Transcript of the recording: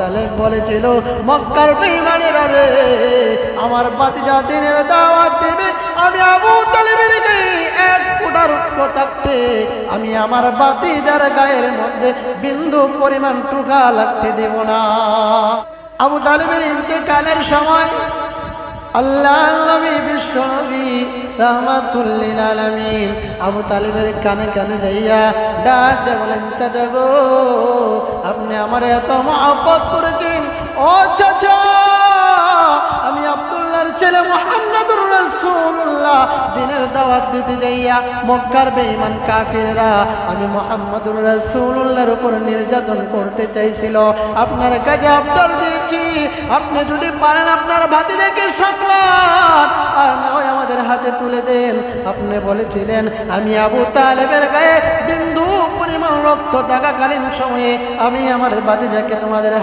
তালেব বলেছিল মক্কার বেঈমানেরা রে, আমার ভাতিজা দিনের দাওয়াত দেবে, আমি আবু তালেবের গায়ে এক ফোঁটা রক্ত থাকতে আমি আমার ভাতিজার গায়ের মধ্যে বিন্দু পরিমাণ টুকা লাগতে দেব না। আবু তালেবের ইন্তেকালের সময় আল্লাহর নবী বিশ্ব নবী রাহমাতুল লিল আলামিন আবু তালেবের কানে কানে যাইয়া ডাক দিয়ে বলেন, চাচা গো, আপনি আমার এত মহব্বত করেছেন, ও চাচা, আমি আব্দুল্লাহর ছেলে মুহাম্মদুর রাসূলুল্লাহ দিনের দাওয়াত দিতে যাইয়া মক্কার বেঈমান কাফিররা আমি মুহাম্মদুর রাসূলুল্লাহর উপর নির্যাতন করতে চাইছিল, আপনার কাছে আবদার দিয়েছি, আপনি যদি পারেন আপনার ভাতিজাকে সামলান আর না হয় আমাদের হাতে তুলে দেন। আপনি বলেছিলেন আমি আবু তালেবের গায়ে বিন্দু পরিমাণ রক্ত থাকাকালীন সময়ে আমি আমার ভাতিজাকে তোমাদের